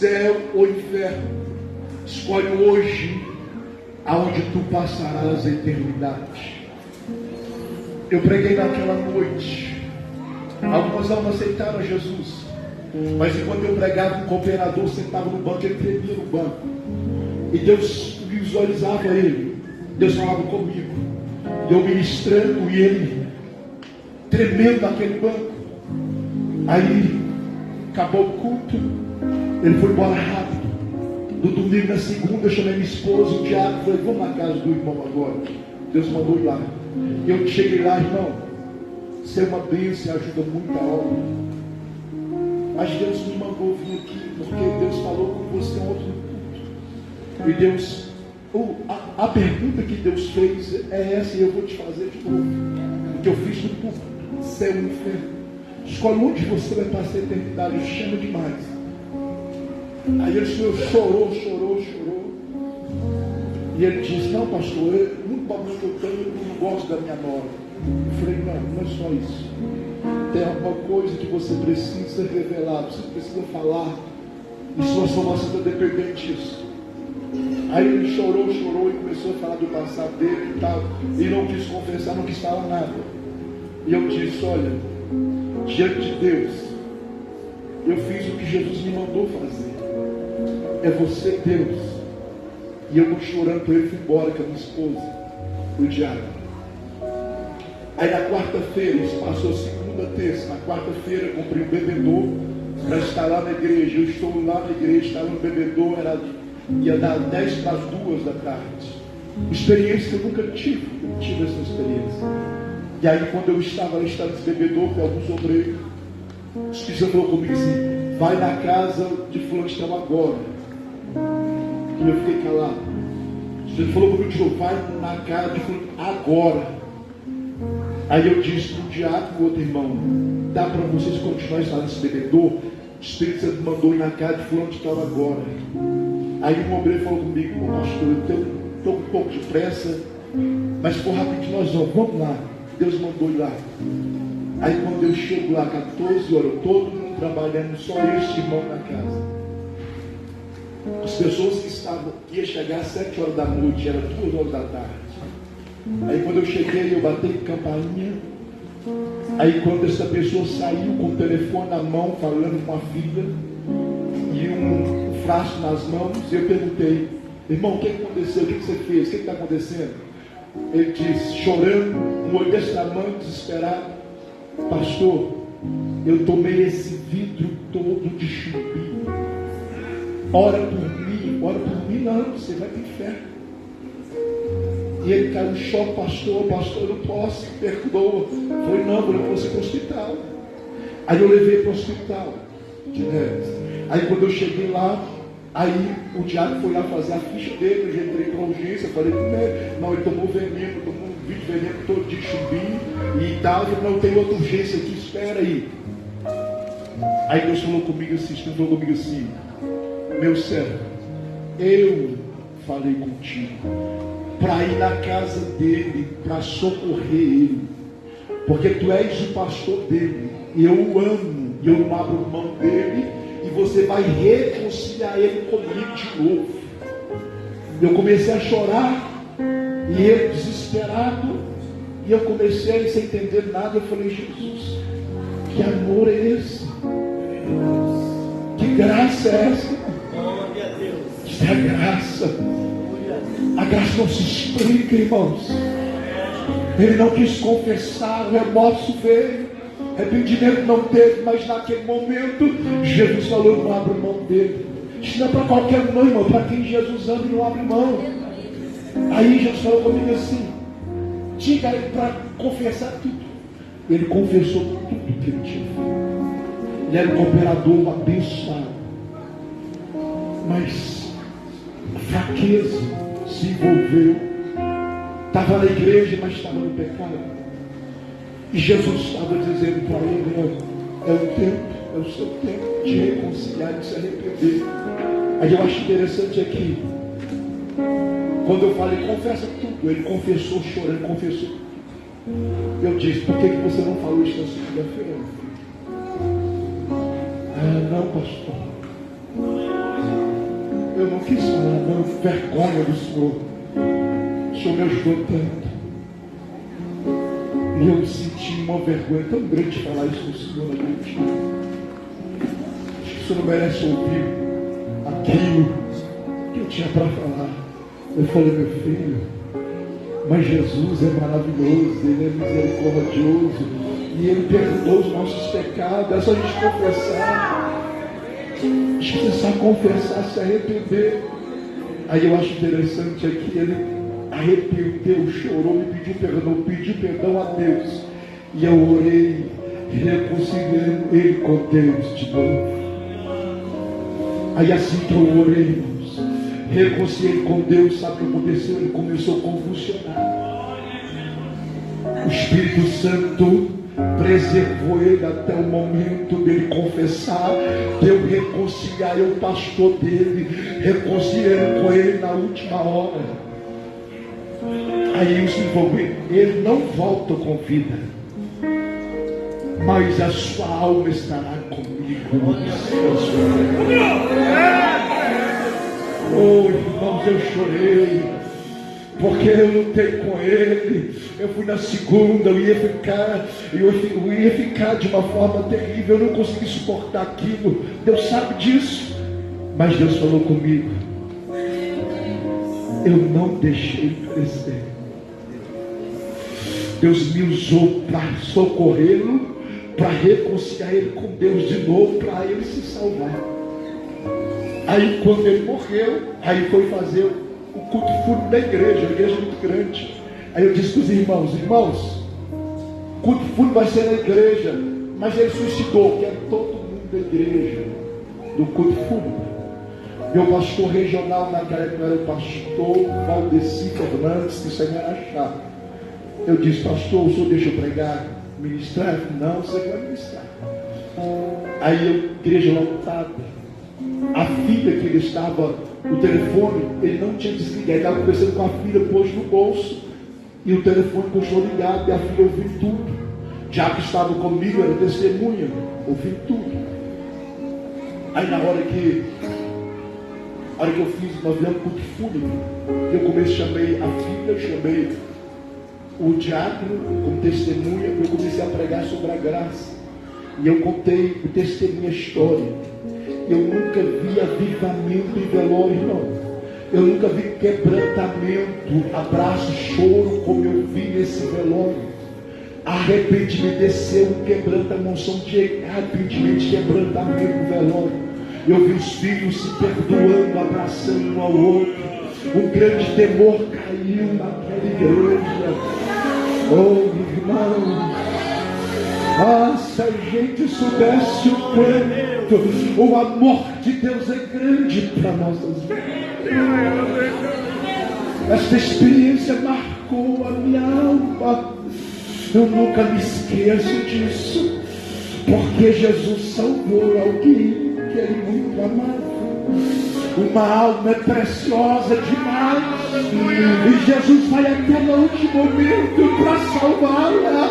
Céu ou inferno, escolhe hoje aonde tu passarás a eternidade. Eu preguei naquela noite, algumas almas aceitaram a Jesus, mas enquanto eu pregava, um cooperador sentava no banco, ele tremia no banco, e Deus visualizava ele, Deus falava comigo, e eu ministrando e ele tremendo naquele banco. Aí acabou o culto, ele foi embora rápido. No domingo, na segunda, eu chamei minha esposa, o diabo, falei, vamos na casa do irmão agora. Deus mandou ir lá. Eu cheguei lá, irmão, ser uma bênção ajuda muito a obra. Mas Deus me mandou vir aqui, porque Deus falou com você ontem no culto. E Deus, a pergunta que Deus fez é essa, e eu vou te fazer de novo. O que eu fiz no culto, céu e inferno. Escolhe onde você vai passar a eternidade, chama demais. Aí ele chorou. E ele disse, não pastor, o único problema que eu tenho, eu não gosto da minha nora. Eu falei, não é só isso. Tem alguma coisa que você precisa revelar, você precisa falar. E sua salvação está dependente disso. Aí ele chorou e começou a falar do passado dele e tal. E não quis confessar, não quis falar nada. E eu disse, olha, diante de Deus, eu fiz o que Jesus me mandou fazer. É você, Deus. E eu vou chorando para ele, fui embora com a minha esposa, o diabo. Aí na quarta-feira, isso passou segunda, terça. Na quarta-feira eu comprei um bebedouro para estar lá na igreja. Eu estou lá na igreja, estava no bebedouro, ia dar 10 para as 2 da tarde. Experiência que eu nunca tive, essa experiência. E aí quando eu estava lá, estava nesse bebedouro com alguns obreiros, o Espírito Santo falou comigo assim, vai na casa de fulano que estava agora. E eu fiquei calado. Ele falou comigo de novo, vai na casa de fulano agora. Aí eu disse para o diácono, outro irmão, dá para vocês continuarem lá nesse bebedouro? O Espírito Santo mandou ir na casa de fulano que estava agora. Aí um obreiro falou comigo, pastor, eu estou com um pouco de pressa, mas for rapidinho nós vamos lá. Deus mandou ir lá. Aí quando eu chego lá, 14 horas, todo mundo trabalhando, só este irmão na casa. As pessoas que iam chegar às 7 horas da noite, era 2 horas da tarde. Aí quando eu cheguei, eu bati campainha. Aí quando essa pessoa saiu com o telefone na mão, falando com a filha, e um frasco nas mãos, eu perguntei, irmão, o que aconteceu? O que você fez? O que está acontecendo? Ele disse, chorando, um olho desse tamanho, desesperado, pastor, eu tomei esse vidro todo de chumbi. Ora por mim não, você vai para o inferno. E ele caiu no choque, pastor, eu não posso, perdoa. Eu falei, não, vou levar você para o hospital. Aí eu levei para o hospital de Neves. Aí quando eu cheguei lá, aí o diabo foi lá fazer a ficha dele, eu já entrei para a urgência, falei com ele, não, ele tomou veneno, tomou um vidro de veneno todo de chumbi e tal, ele não tem outra urgência aqui, espera aí. Aí Deus falou comigo assim, meu servo, eu falei contigo para ir na casa dele, para socorrer ele, porque tu és o pastor dele, e eu o amo, e eu não abro mão dele, e você vai reconciliar ele comigo de novo. Eu comecei a chorar, e ele desesperado, e eu comecei sem entender nada. Eu falei, Jesus, que amor é esse? Que graça é essa? Isso é a graça. A graça não se explica, irmãos. Ele não quis confessar, o remorso veio, arrependimento não teve, mas naquele momento Jesus falou, não abre mão dele. Isso não é para qualquer um, não, irmão, para quem Jesus ama e não abre mão. Aí Jesus falou comigo assim, diga ele para confessar tudo. Ele confessou tudo que ele tinha feito. Ele era um cooperador abençoado, mas a fraqueza se envolveu. Estava na igreja, mas estava no pecado. E Jesus estava dizendo para ele, é o tempo, é o seu tempo de reconciliar, de se arrepender. Aí eu acho interessante aqui, quando eu falei, confessa tudo, ele confessou chorando, confessou tudo. Eu disse, por que você não falou isso na segunda-feira? Ah, não, pastor. Eu não quis falar, não, vergonha do Senhor. O Senhor me ajudou tanto. E eu senti uma vergonha tão grande de falar isso no Senhor na minha vida. Acho que o Senhor não merece ouvir aquilo que eu tinha para falar. Eu falei, meu filho, mas Jesus é maravilhoso, Ele é misericordioso, e Ele perdoa os nossos pecados. É só a gente confessar. A gente precisa confessar, se arrepender. Aí eu acho interessante aqui, ele arrependeu, chorou, me pediu perdão a Deus. E eu orei, reconciliando ele com Deus de novo. Aí assim que eu orei, irmãos, reconciliei com Deus, sabe o que aconteceu? Ele começou a convulsionar. O Espírito Santo preservou ele até o momento dele confessar, de eu reconciliar o pastor dele, reconciliando com ele na última hora. Aí o Senhor, ele não volta com vida, mas a sua alma estará comigo. Oh, irmãos, eu chorei, porque eu lutei com ele. Eu fui na segunda, eu ia ficar de uma forma terrível. Eu não consegui suportar aquilo. Deus sabe disso. Mas Deus falou comigo. Eu não deixei crescer. Deus me usou para socorrê-lo, para reconciliar ele com Deus de novo, para ele se salvar. Aí quando ele morreu, aí foi fazer o culto fúnebre da igreja, a igreja é muito grande. Aí eu disse para os irmãos, o culto fúnebre vai ser na igreja, mas ele suscitou, que é todo mundo da igreja, do culto fúnebre. Meu pastor regional naquela época era o pastor Valdeci Fernandes, que isso aí não era chato. Eu disse, pastor, o senhor deixa eu pregar, ministrar? Não, você vai ministrar. Aí a igreja lotada. A filha que ele estava no telefone, ele não tinha desligado, ele estava conversando com a filha, pôs no bolso, e o telefone continuou ligado, e a filha ouviu tudo. Já que estava comigo, era testemunha, ouviu tudo. Aí na hora que eu fiz, nós viemos culto fúnebre, eu comecei, chamei a filha, chamei o diácono como testemunha, eu comecei a pregar sobre a graça. E eu contei o testemunho, a história. Eu nunca vi avivamento em velório, irmão. Eu nunca vi quebrantamento, abraço, choro, como eu vi nesse velório. Arrependimento, desceu um quebrantamento, unção de arrependimento, quebrantamento no velório. Eu vi os filhos se perdoando, abraçando um ao outro. Um grande temor caiu naquela igreja. Oh, irmão, se a gente soubesse o quanto o amor de Deus é grande para nossas vidas. Esta experiência marcou a minha alma. Eu nunca me esqueço disso, porque Jesus salvou alguém que ele muito amava. Uma alma é preciosa demais, e Jesus vai até no último momento para salvá-la.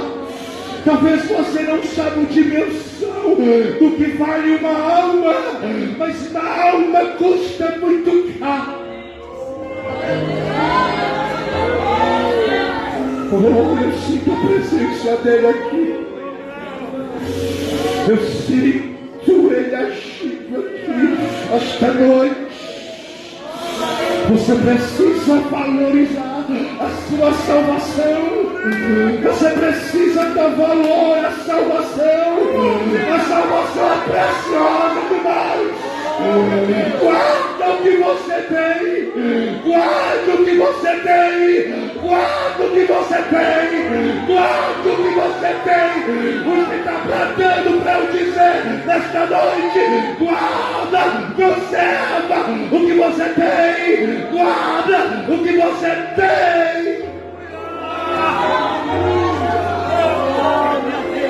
Talvez você não saiba a dimensão do que vale uma alma, mas uma alma custa muito caro. Oh, eu sinto a presença dele aqui. Eu sinto ele agindo aqui esta noite. Você precisa valorizar a sua salvação. Você precisa dar valor à salvação. A salvação é preciosa demais. Guarda o que você tem. Guarda o que você tem. Guarda o que você tem. Guarda o que você tem. Você está bradando para eu dizer nesta noite: guarda, conserva o que você tem. Guarda o que você tem.